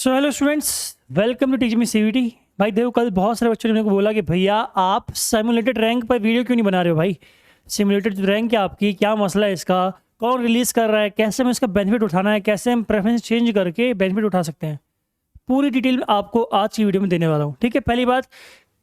So hello students, welcome to Teach Me CVT. भाई देखो, कल बहुत सारे बच्चों ने मेरे को बोला कि भैया आप सिमुलेटेड रैंक पर वीडियो क्यों नहीं बना रहे हो। भाई सिमुलेटेड रैंक क्या आपकी, क्या मसला है इसका, कौन रिलीज़ कर रहा है, कैसे हमें इसका बेनिफिट उठाना है, कैसे हम प्रेफरेंस चेंज करके बेनिफिट उठा सकते हैं, पूरी डिटेल आपको आज की वीडियो में देने वाला हूँ। ठीक है, पहली बात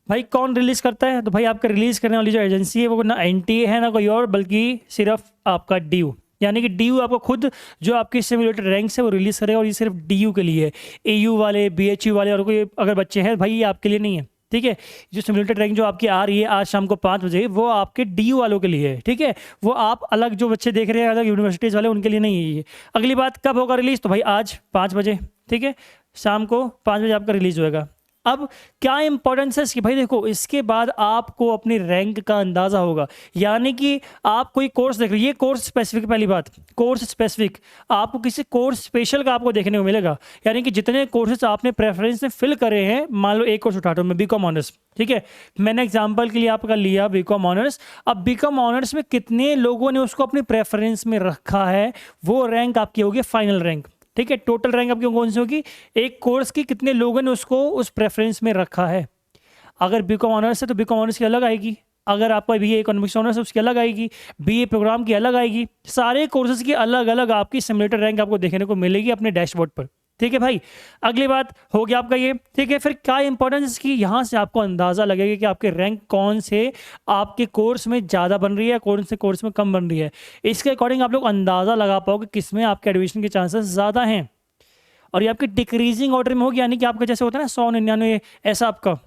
भाई कौन रिलीज़ करता है, तो भाई आपका रिलीज़ करने वाली जो एजेंसी है वो ना एनटीए है ना कोई और, बल्कि सिर्फ आपका डीयू, यानी कि डीयू आपको खुद जो आपके सिमुलेटेड रैंक्स है वो रिलीज़ करेगा, और ये सिर्फ डीयू के लिए है। एयू वाले, बीएचयू वाले और कोई अगर बच्चे हैं भाई, ये आपके लिए नहीं है। ठीक है, जो सिमुलेटेड रैंक जो आपकी आ रही है आज शाम को 5 बजे, वो आपके डीयू वालों के लिए है। ठीक है, वो आप अलग जो बच्चे देख रहे हैं अलग यूनिवर्सिटीज़ वाले, उनके लिए नहीं है ये। अगली बात कब होगा रिलीज़, तो भाई आज 5 बजे। ठीक है, शाम को 5 बजे आपका रिलीज़ होएगा। अब क्या इंपॉर्टेंस है इसकी, भाई देखो इसके बाद आपको अपनी रैंक का अंदाज़ा होगा। यानी कि आप कोई कोर्स देख रहे हो, ये कोर्स स्पेसिफिक, पहली बात कोर्स स्पेसिफिक, आपको किसी कोर्स स्पेशल का आपको देखने को मिलेगा। यानी कि जितने कोर्सेज आपने प्रेफरेंस में फिल करे हैं, मान लो एक कोर्स उठाता हूँ मैं, बीकॉम ऑनर्स। ठीक है, मैंने एग्जाम्पल के लिए आपका लिया बीकॉम ऑनर्स। अब बीकॉम ऑनर्स में कितने लोगों ने उसको अपनी प्रेफरेंस में रखा है, वो रैंक आपकी होगी फाइनल रैंक। ठीक है, टोटल रैंक आपकी कौन सी होगी, एक कोर्स की कितने लोगों ने उसको उस प्रेफरेंस में रखा है। अगर बीकॉम ऑनर्स है तो बीकॉम ऑनर्स की अलग आएगी, अगर आपका बीए इकोनॉमिक्स ऑनर्स है उसकी अलग आएगी, बीए प्रोग्राम की अलग आएगी। सारे कोर्सेज की अलग अलग आपकी सिमुलेटेड रैंक आपको देखने को मिलेगी अपने डैशबोर्ड पर। ठीक है भाई, अगली बात हो गया आपका ये। ठीक है, फिर क्या इंपॉर्टेंस इसकी, यहाँ से आपको अंदाज़ा लगेगा कि आपके रैंक कौन से आपके कोर्स में ज़्यादा बन रही है, कौन से कोर्स में कम बन रही है। इसके अकॉर्डिंग आप लोग अंदाज़ा लगा पाओगे किस में आपके एडमिशन के चांसेस ज़्यादा हैं। और ये आपकी डिक्रीजिंग ऑर्डर में होगी, यानी कि आपका जैसे होता है ना 199, ऐसा आपका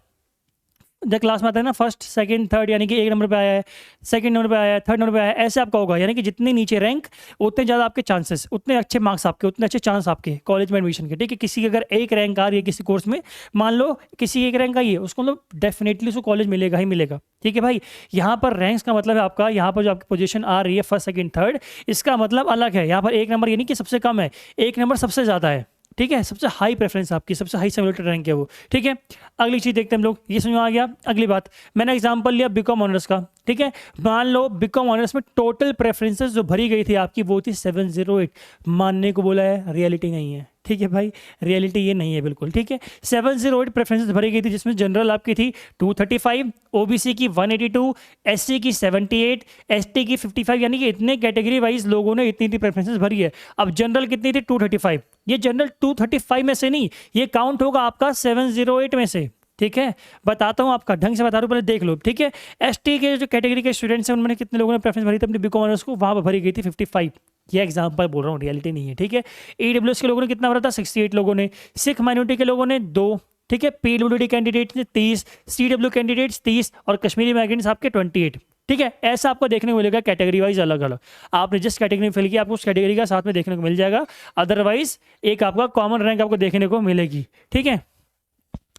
जब क्लास में आता है ना फर्स्ट सेकंड थर्ड, यानी कि एक नंबर पे आया है, सेकंड नंबर पे आया है, थर्ड नंबर पे आया है, ऐसे आपका होगा। यानी कि जितने नीचे रैंक उतने ज़्यादा आपके चांसेस, उतने अच्छे मार्क्स आपके, उतने अच्छे चांस आपके कॉलेज में एडमिशन के। ठीक है, किसी की अगर एक रैंक आ रही है किसी कोर्स में, मान लो किसी एक रैंक आई है, उसको मतलब डेफिनेटली उसको कॉलेज मिलेगा ही मिलेगा। ठीक है भाई, यहाँ पर रैंक्स का मतलब है आपका, यहाँ पर जो आपकी पोजीशन आ रही है फर्स्ट सेकंड थर्ड, इसका मतलब अलग है। यहाँ पर एक नंबर ये नहीं कि सबसे कम है, एक नंबर सबसे ज़्यादा है। ठीक है, सबसे हाई प्रेफरेंस आपकी, सबसे हाई सिमुलेटेड रैंक है वो। ठीक है, अगली चीज़ देखते हैं हम लोग, ये समझ में आ गया। अगली बात, मैंने एग्जांपल लिया बीकॉम ऑनर्स का। ठीक है, मान लो बीकॉम ऑनर्स में टोटल प्रेफरेंसेस जो भरी गई थी आपकी वो थी 708। मानने को बोला है, रियलिटी नहीं है। ठीक है भाई, रियलिटी ये नहीं है बिल्कुल। ठीक है, 708 प्रेफरेंसेस भरी गई थी, जिसमें जनरल आपकी थी 235, ओबीसी की 182, एससी की 78, एसटी की 55, यानी कि इतने कैटेगरी वाइज लोगों ने इतनी प्रेफरेंसेस भरी है। अब जनरल कितनी थी, 235। ये जनरल 235 में से नहीं, ये काउंट होगा आपका 708 में से। ठीक है, बताता हूँ आपका, ढंग से बता रहा हूँ, पहले देख लो। ठीक है, एसटी के जो कैटेगरी के स्टूडेंट्स हैं उनमें कितने लोगों ने प्रेफरेंस भरी थी अपनी बीकॉम ऑनर्स को, वहाँ पर भरी गई थी 55। ये एग्जाम्पल बोल रहा हूँ, रियलिटी नहीं है। ठीक है, ईडब्ल्यूएस के लोगों ने कितना भरा था, 68 लोगों ने, सिख माइनॉरिटी के लोगों ने 2। ठीक है, पीडब्ल्यूडी कैंडिडेट्स ने 30, सीडब्ल्यू कैंडिडेट्स 30 और कश्मीरी माइग्रेंट्स आपके 28। ठीक है, ऐसा आपको देखने को मिलेगा कैटेगरी वाइज अलग अलग। आपने जिस कैटेगरी में फिल किया आपको उस कैटेगरी का साथ में देखने को मिल जाएगा, अदरवाइज एक आपका कॉमन रैंक आपको देखने को मिलेगी। ठीक है,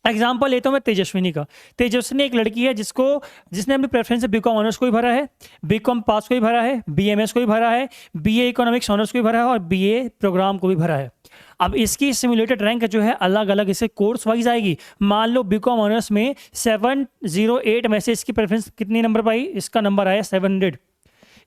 एग्जाम्पल लेता हूँ मैं तेजस्विनी का। तेजस्विनी एक लड़की है जिसने अपनी प्रेफरेंस बीकॉम ऑनर्स को भी भरा है, बीकॉम पास को भी भरा है, बीएमएस को भी भरा है, बीए इकोनॉमिक्स ऑनर्स को भी भरा है और बीए प्रोग्राम को भी भरा है। अब इसकी सिमुलेटेड रैंक जो है अलग अलग इसे कोर्स वाइज आएगी। मान लो बीकॉम ऑनर्स में 708 में से इसकी प्रेफरेंस कितनी नंबर पाई, इसका नंबर आया 700,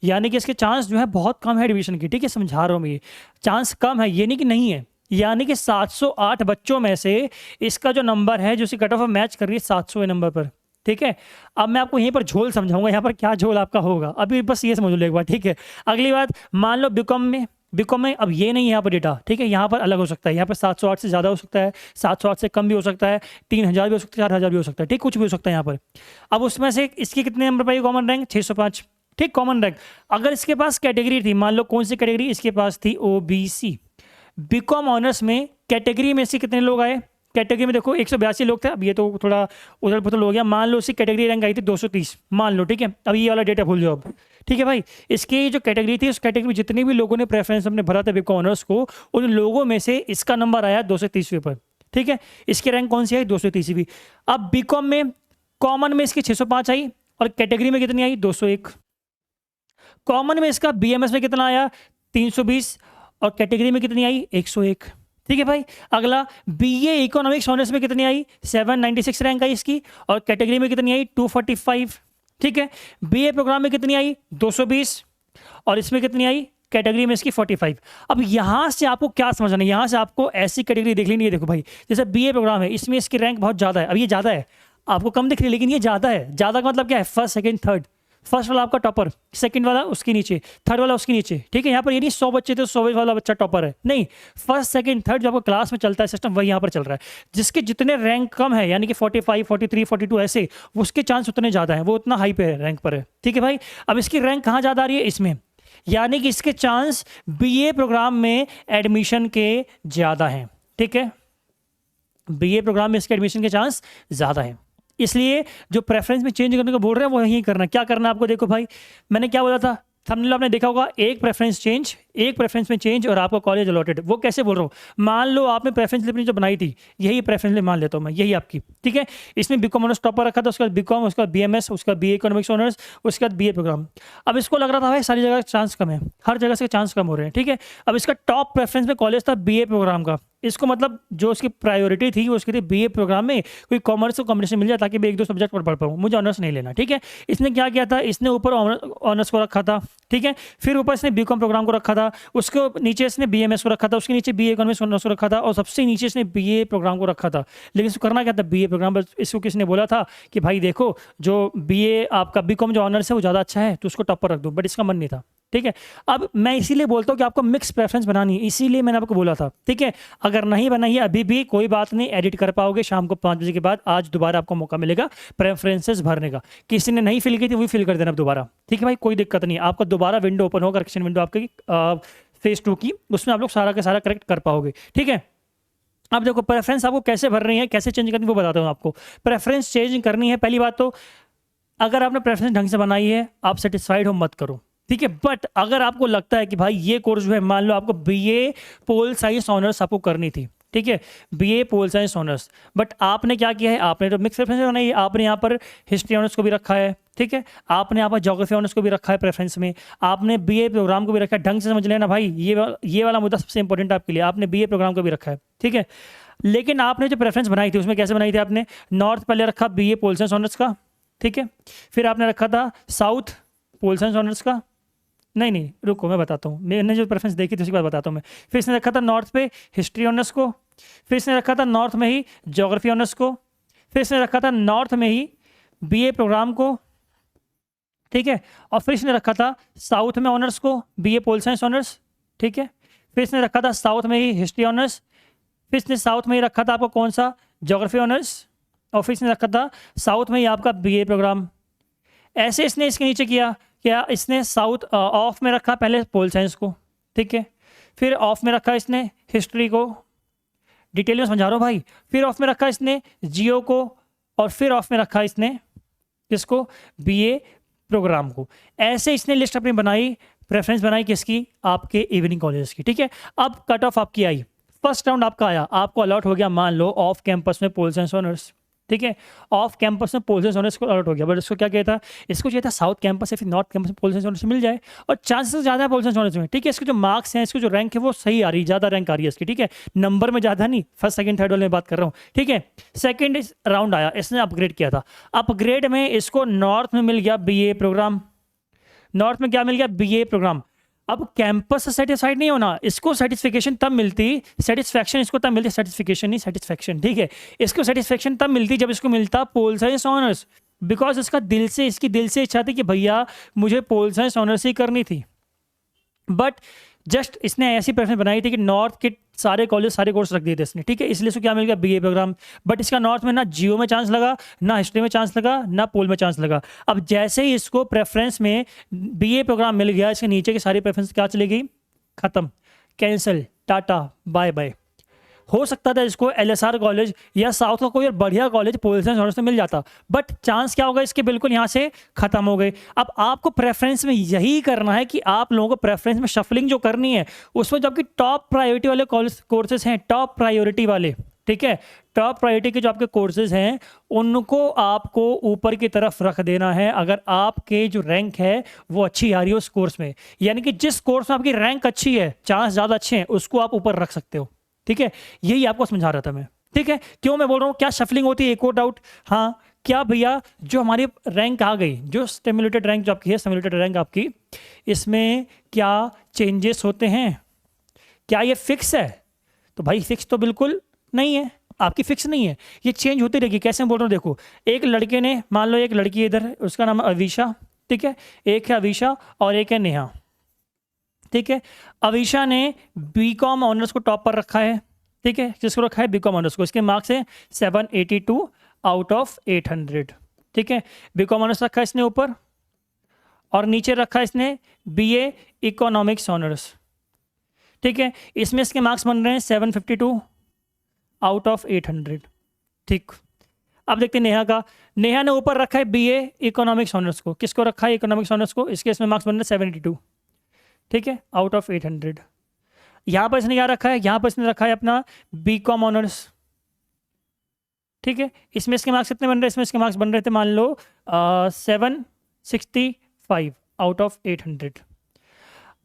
यानी कि इसके चांस जो है बहुत कम है एडमिशन की। ठीक है, समझा रहा हूँ मैं, ये चांस कम है, ये नहीं कि नहीं है। यानी कि 708 बच्चों में से इसका जो नंबर है, जो इसकी कट ऑफ मैच कर रही है 700 नंबर पर। ठीक है, अब मैं आपको यहीं पर झोल समझाऊंगा, यहाँ पर क्या झोल आपका होगा, अभी बस ये समझ लो एक बार। ठीक है, अगली बात, मान लो बीकॉम में अब ये नहीं है यहाँ पर डेटा। ठीक है, यहाँ पर अलग हो सकता है, यहाँ पर 708 से ज़्यादा हो सकता है, 708 से कम भी हो सकता है, 3000 भी हो सकता है, 4000 भी हो सकता है। ठीक, कुछ भी हो सकता है यहाँ पर। अब उसमें से इसकी कितने नंबर पाई कॉमन रैंक, 605। ठीक, कॉमन रैंक। अगर इसके पास कैटेगरी थी, मान लो कौन सी कैटेगरी इसके पास थी, ओबीसी। बीकॉम ऑनर्स में कैटेगरी में से कितने लोग आए, कैटेगरी में देखो 182 लोग थे। अब ये तो थोड़ा उधर पुधर हो गया, मान लो उसकी कैटेगरी रैंक आई थी 230, मान लो। ठीक है, अब ये वाला डेटा भूल जाओ अब। ठीक है भाई, इसकी जो कैटेगरी थी उस कैटेगरी में जितने भी लोगों ने प्रेफरेंस अपने भरा था बीकॉम ऑनर्स को, उन लोगों में से इसका नंबर आया 230वीं पर। ठीक है, इसकी रैंक कौन सी आई, 230वीं। अब बीकॉम में कॉमन में इसकी 605 आई और कैटेगरी में कितनी आई, 201। कॉमन में इसका बीएमएस में कितना आया, 320 और कैटेगरी में कितनी आई, 101। ठीक है भाई, अगला बीए इकोनॉमिक्स ऑनर्स में कितनी आई, 796 रैंक आई इसकी और कैटेगरी में कितनी आई, 245। ठीक है, बीए प्रोग्राम में कितनी आई, 220 और इसमें कितनी आई, कैटेगरी में इसकी 45। अब यहाँ से आपको क्या समझना है, यहाँ से आपको ऐसी कैटेगरी देख लेनी है। देखो भाई, जैसे बीए प्रोग्राम है, इसमें इसकी रैंक बहुत ज़्यादा है। अब ये ज़्यादा है, आपको कम दिख रही है, लेकिन ये ज़्यादा है। ज़्यादा का मतलब क्या है, फर्स्ट सेकंड थर्ड। फर्स्ट वाला आपका टॉपर, सेकंड वाला उसके नीचे, थर्ड वाला उसके नीचे, ठीक है। यहाँ पर ये नहीं 100 बच्चे थे 100 वाला बच्चा टॉपर है, नहीं। फर्स्ट सेकंड थर्ड जो आपको क्लास में चलता है सिस्टम, वही यहाँ पर चल रहा है। जिसके जितने रैंक कम है, यानी कि 45, 43, 42 ऐसे, उसके चांस उतने ज़्यादा हैं, वो उतना हाई पे है, रैंक पर है, ठीक है भाई। अब इसकी रैंक कहाँ ज़्यादा आ रही है, इसमें, यानी कि इसके चांस बीए प्रोग्राम में एडमिशन के ज़्यादा हैं, ठीक है। बीए प्रोग्राम में इसके एडमिशन के चांस ज़्यादा हैं, इसलिए जो प्रेफरेंस में चेंज करने को बोल रहे हैं वो यही करना। क्या करना है आपको, देखो भाई, मैंने क्या बोला था, थंबनेल आपने देखा होगा, एक प्रेफरेंस में चेंज और आपको कॉलेज अलॉटेड। वो कैसे बोल रहा हूँ, मान लो आपने प्रेफरेंस स्लिप जो बनाई थी, यही प्रेफरेंस स्लिप मान लेता हूँ मैं, यही आपकी, ठीक है। इसमें बीकॉम ऑनर्स टॉपर रखा था, उसके बाद बीकॉम, उसके बाद बीएमएस, उसका बीए इकोनॉमिक्स ऑनर्स, उसके बाद बीए प्रोग्राम। अब इसको लग रहा था भाई सारी जगह चांस कम है, हर जगह से चांस कम हो रहे हैं, ठीक है। अब इसका टॉप प्रेफरेंस में कॉलेज था बीए प्रोग्राम का। इसको मतलब जो उसकी प्रायोरिटी थी वो उसकी थी बीए प्रोग्राम में कोई कॉमर्स को कॉम्बिनेशन मिल जाए, ताकि मैं एक दो सब्जेक्ट पढ़ पाऊँ, मुझे ऑनर्स नहीं लेना, ठीक है। इसने क्या किया था, इसने ऊपर ऑनर्स को रखा था, ठीक है। फिर ऊपर इसने बीकॉम प्रोग्राम को रखा था, उसके नीचे इसने बीएमएस को रखा था, उसके नीचे बीए इकोनॉमिक्स ऑनर्स को रखा था, और सबसे नीचे इसने बीए प्रोग्राम को रखा था। लेकिन इसको करना क्या था, बीए प्रोग्राम। बस इसको किसने बोला था कि भाई देखो, जो बीए आपका बीकॉम जो ऑनर्स है वो ज़्यादा अच्छा है, तो उसको टॉप पर रख दो, बट इसका मन नहीं था, ठीक है। अब मैं इसीलिए बोलता हूँ कि आपको मिक्स प्रेफरेंस बनानी है, इसीलिए मैंने आपको बोला था, ठीक है। अगर नहीं बनाई है अभी भी कोई बात नहीं, एडिट कर पाओगे शाम को 5 बजे के बाद। आज दोबारा आपको मौका मिलेगा प्रेफरेंसेस भरने का, किसी ने नहीं फिल की थी वही फिल कर देना दोबारा, ठीक है भाई, कोई दिक्कत नहीं है। आपका दोबारा विंडो ओपन होगा, करेक्शन विंडो आपकी फेज 2 की, उसमें आप लोग सारा का सारा करेक्ट कर पाओगे, ठीक है। अब देखो प्रेफरेंस आपको कैसे भर रही है, कैसे चेंज करनी है, वो बताता हूँ आपको। प्रेफरेंस चेंज करनी है, पहली बात तो अगर आपने प्रेफरेंस ढंग से बनाई है, आप सेटिस्फाइड हो मत करो, ठीक है। बट अगर आपको लगता है कि भाई ये कोर्स जो है, मान लो आपको बीए पोल साइंस ऑनर्स आपको करनी थी, ठीक है, BA pol science honours, but आपने क्या किया है, आपने तो मिक्स प्रेफरेंस बनाई है। आपने यहाँ पर हिस्ट्री ऑनर्स को भी रखा है, ठीक है। आपने यहाँ पर ज्योग्राफी ऑनर्स को भी रखा है प्रेफरेंस में, आपने बीए प्रोग्राम को भी रखा है। ढंग से समझ लेना भाई, ये वाला मुद्दा सबसे इंपॉर्टेंट आपके लिए, आपने बीए प्रोग्राम को भी रखा है, ठीक है। लेकिन आपने जो प्रेफरेंस बनाई थी उसमें कैसे बनाई थी, आपने नॉर्थ पहले रखा बीए पोल साइंस ऑनर्स का, ठीक है। फिर आपने रखा था साउथ पोल साइंस ऑनर्स का, नहीं रुको मैं बताता हूँ, मैंने जो प्रेफरेंस देखी थी उसके बाद बताता हूँ मैं। फिर इसने रखा था नॉर्थ पे हिस्ट्री ऑनर्स को, फिर इसने रखा था नॉर्थ में ही ज्योग्राफी ऑनर्स को, फिर इसने रखा था नॉर्थ में ही बीए प्रोग्राम को, ठीक है। और फिर इसने रखा था साउथ में ऑनर्स को बीए पोल साइंस ऑनर्स, ठीक है। फिर इसने रखा था साउथ में ही हिस्ट्री ऑनर्स, फिर इसने साउथ में ही रखा था आपको कौन सा, ज्योग्राफी ऑनर्स, और फिर इसने रखा था साउथ में ही आपका बीए प्रोग्राम। ऐसे इसने इसके नीचे किया क्या, इसने साउथ ऑफ में रखा पहले पोल साइंस को, ठीक है। फिर ऑफ में रखा इसने हिस्ट्री को, डिटेल में समझा रहा हूँ भाई। फिर ऑफ में रखा इसने जियो को, और फिर ऑफ में रखा इसने किसको, बीए प्रोग्राम को। ऐसे इसने लिस्ट अपनी बनाई, प्रेफरेंस बनाई किसकी, आपके इवनिंग कॉलेज की, ठीक है। अब कट ऑफ आपकी आई, फर्स्ट राउंड आपका आया, आपको अलॉट हो गया मान लो ऑफ कैंपस में पोल साइंस ऑनर्स, ठीक है। ऑफ कैंपस में पोल साइंस ऑनर्स को अलॉट हो गया, बट इसको क्या कहता है, इसको चाहिए था साउथ कैंपस या फिर नॉर्थ कैंपस में पोल साइंस ऑनर्स मिल जाए, और चांसेस ज़्यादा है पोल साइंस ऑनर्स में, ठीक है। इसके जो मार्क्स हैं, इसको जो रैंक है वो सही आ रही है, ज़्यादा रैंक आ रही है इसकी, ठीक है। नंबर में ज़्यादा नहीं, फर्स्ट सेकंड थर्ड वाले में बात कर रहा हूँ, ठीक है। सेकंड राउंड आया, इसने अपग्रेड किया था, अपग्रेड में इसको नॉर्थ में मिल गया बीए प्रोग्राम, नॉर्थ में क्या मिल गया, बीए प्रोग्राम। अब कैंपस से सेटिस्फाइड नहीं होना, इसको सेटिस्फिकेशन तब मिलती, सेटिस्फैक्शन इसको तब मिलती, सेटिस्फिकेशन नहीं सेटिस्फैक्शन, ठीक है। इसको सेटिस्फैक्शन तब मिलती जब इसको मिलता पोल साइंस ऑनर्स, बिकॉज इसका इसकी दिल से इच्छा थी कि भैया मुझे पोल साइंस ऑनर्स ही करनी थी। बट जस्ट इसने ऐसी प्रेफरेंस बनाई थी कि नॉर्थ के सारे कॉलेज सारे कोर्स रख दिए थे इसने, ठीक है। इसलिए इसको क्या मिल गया, बीए प्रोग्राम। बट इसका नॉर्थ में ना जियो में चांस लगा, ना हिस्ट्री में चांस लगा, ना पोल में चांस लगा। अब जैसे ही इसको प्रेफरेंस में बीए प्रोग्राम मिल गया, इसके नीचे की सारी प्रेफरेंस क्या चली गई, खत्म, कैंसिल, टाटा बाय बाय। हो सकता था इसको एलएसआर कॉलेज या साउथ का कोई और बढ़िया कॉलेज पोल साइंस ऑनर्स में मिल जाता, बट चांस क्या होगा इसके, बिल्कुल यहाँ से खत्म हो गए। अब आपको प्रेफरेंस में यही करना है कि आप लोगों को प्रेफरेंस में शफलिंग जो करनी है उसमें जो आपकी टॉप प्रायोरिटी वाले कोर्सेज हैं, टॉप प्रायोरिटी वाले, ठीक है, टॉप प्रायोरिटी के जो आपके कोर्सेज हैं उनको आपको ऊपर की तरफ रख देना है। अगर आपके जो रैंक है वो अच्छी आ रही है उस कोर्स में, यानी कि जिस कोर्स में आपकी रैंक अच्छी है, चांस ज़्यादा अच्छे हैं, उसको आप ऊपर रख सकते हो, ठीक है। यही आपको समझा रहा था मैं, ठीक है। क्यों मैं बोल रहा हूँ, क्या शफलिंग होती है, एक और डाउट, हाँ, क्या भैया जो हमारी रैंक आ गई, जो सिमुलेटेड रैंक जो आपकी है, सिमुलेटेड रैंक आपकी, इसमें क्या चेंजेस होते हैं? क्या ये फिक्स है? तो भाई फिक्स तो बिल्कुल नहीं है, आपकी फिक्स नहीं है, ये चेंज होती रहेगी। कैसे मैं बोल रहा हूँ, देखो एक लड़के ने, मान लो एक लड़की इधर, उसका नाम अवीशा, ठीक है, एक है अवीशा और एक है नेहा, ठीक है। अवीशा ने बीकॉम ऑनर्स को टॉप पर रखा है, ठीक है, जिसको रखा है बीकॉम ऑनर्स को, इसके मार्क्स है 782 आउट ऑफ 800, ठीक है। बीकॉम ऑनर्स रखा है इसने ऊपर, और नीचे रखा है इसने बीए इकोनॉमिक्स ऑनर्स, ठीक है। इसमें इसके मार्क्स बन रहे हैं 752 आउट ऑफ 800, ठीक। अब देखते हैं नेहा का। नेहा ने ऊपर रखा है बीए इकोनॉमिक्स ऑनर्स को, किसको रखा है? इकोनॉमिक्स ऑनर्स को। इसके इसमें मार्क्स बन रहे हैं 72, ठीक है, आउट ऑफ 800। यहाँ पर इसने क्या रखा है? यहाँ पर इसने रखा है अपना बीकॉम ऑनर्स, ठीक है। इसमें इसके मार्क्स कितने बन रहे हैं? इसमें इसके मार्क्स बन रहे थे मान लो 765 आउट ऑफ 800।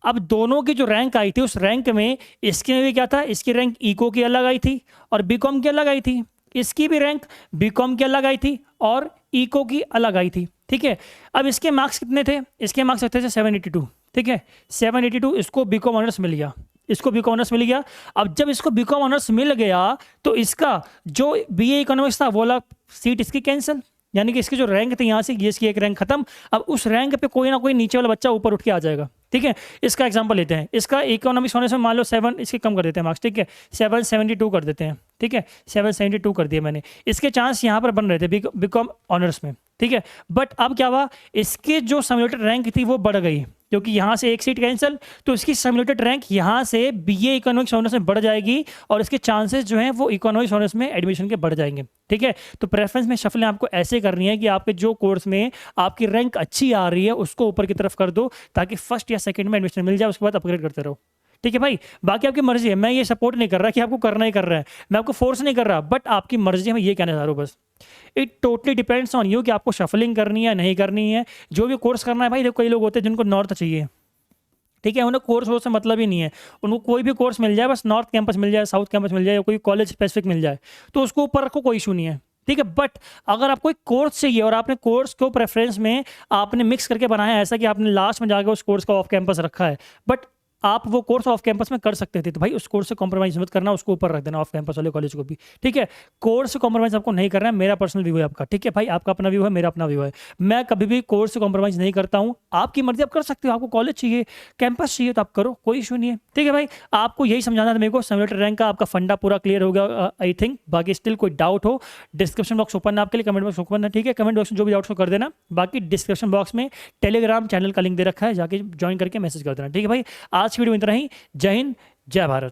अब दोनों की जो रैंक आई थी, उस रैंक में इसके में भी क्या था, इसकी रैंक इको की अलग आई थी और बीकॉम की अलग आई थी, इसकी भी रैंक बीकॉम की अलग आई थी और इको की अलग आई थी, ठीक है। अब इसके मार्क्स कितने थे? इसके मार्क्स थे 782, ठीक है, 782। इसको बीकॉम ऑनर्स मिल गया, इसको बीकॉम ऑनर्स मिल गया। अब जब इसको बीकॉम ऑनर्स मिल गया तो इसका जो बीए इकोनॉमिक्स था वो वाला सीट इसकी कैंसिल, यानी कि इसकी जो रैंक थी यहाँ से, ये इसकी एक रैंक खत्म। अब उस रैंक पे कोई ना कोई नीचे वाला बच्चा ऊपर उठ के आ जाएगा, ठीक है। इसका एग्जांपल लेते हैं, इसका इकोनॉमिक्स होने से मान लो 7, इसके कम कर देते हैं मार्क्स, ठीक है, 772 कर देते हैं, ठीक है, 772 कर दिए मैंने। इसके चांस यहाँ पर बन रहे थे बीकॉम ऑनर्स में, ठीक है। बट अब क्या हुआ, इसकी जो सिमुलेटेड रैंक थी वो बढ़ गई, क्योंकि यहाँ से एक सीट कैंसिल, तो इसकी सिमुलेटेड रैंक यहाँ से बीए इकोनॉमिक्स ऑनर्स में बढ़ जाएगी और इसके चांसेस जो हैं वो इकोनॉमिक्स ऑनर्स में एडमिशन के बढ़ जाएंगे, ठीक है। तो प्रेफरेंस में शफलिंग आपको ऐसे करनी है कि आपके जो कोर्स में आपकी रैंक अच्छी आ रही है उसको ऊपर की तरफ कर दो, ताकि फर्स्ट या सेकंड में एडमिशन मिल जाए, उसके बाद अपग्रेड करते रहो, ठीक है भाई। बाकी आपकी मर्जी है, मैं ये सपोर्ट नहीं कर रहा कि आपको करना ही कर रहा है, मैं आपको फोर्स नहीं कर रहा, बट आपकी मर्जी है, मैं ये कहना चाह रहा हूँ बस। It totally depends on you कि आपको शफलिंग करनी है नहीं करनी है, जो भी कोर्स करना है भाई। देखो कई लोग होते हैं जिनको नॉर्थ चाहिए, ठीक है, उन्हें कोर्स वोर्स से मतलब ही नहीं है, उनको कोई भी कोर्स मिल जाए, बस नॉर्थ कैंपस मिल जाए, साउथ कैंपस मिल जाए, या कोई कॉलेज स्पेसिफिक मिल जाए तो उसको ऊपर रखो, कोई इशू नहीं है, ठीक है। बट अगर आपको एक कोर्स चाहिए और आपने कोर्स को प्रेफरेंस में आपने मिक्स करके बनाया, ऐसा कि आपने लास्ट में जाकर उस कोर्स का ऑफ कैंपस रखा है, बट आप वो कोर्स ऑफ कैंपस में कर सकते थे, तो भाई उस कोर्स से कॉम्प्रोमाइज मत करना, उसको ऊपर रख देना ऑफ कैंपस वाले कॉलेज को भी, ठीक है। कोर्स से कॉम्प्रोमाइज आपको नहीं करना है, मेरा पर्सनल व्यू है आपका, ठीक है भाई, आपका अपना व्यू है, मेरा अपना व्यू है। मैं कभी भी कोर्स से कॉम्प्रोमाइज नहीं करता हूँ, आपकी मर्जी, आप कर सकते हो, आपको कॉलेज चाहिए, कैंपस चाहिए तो आप करो, कोई इशू नहीं है, ठीक है भाई। आपको यही समझाना था मेरे को, सिमुलेटेड रैंक का आपका फंडा पूरा क्लियर हो गया आई थिंक। बाकी स्टिल कोई डाउट हो, डिस्क्रिप्शन बॉक्स ओपन है आपके लिए, कमेंट बॉक्स ओपन है, ठीक है। कमेंट बॉक्स में जो भी डाउट्स हो कर देना। बाकी डिस्क्रिप्शन बॉक्स में टेलीग्राम चैनल का लिंक दे रखा है, जाके ज्वाइन करके मैसेज कर देना, ठीक है भाई। आज की वीडियो में इतना ही। जय हिंद, जय भारत।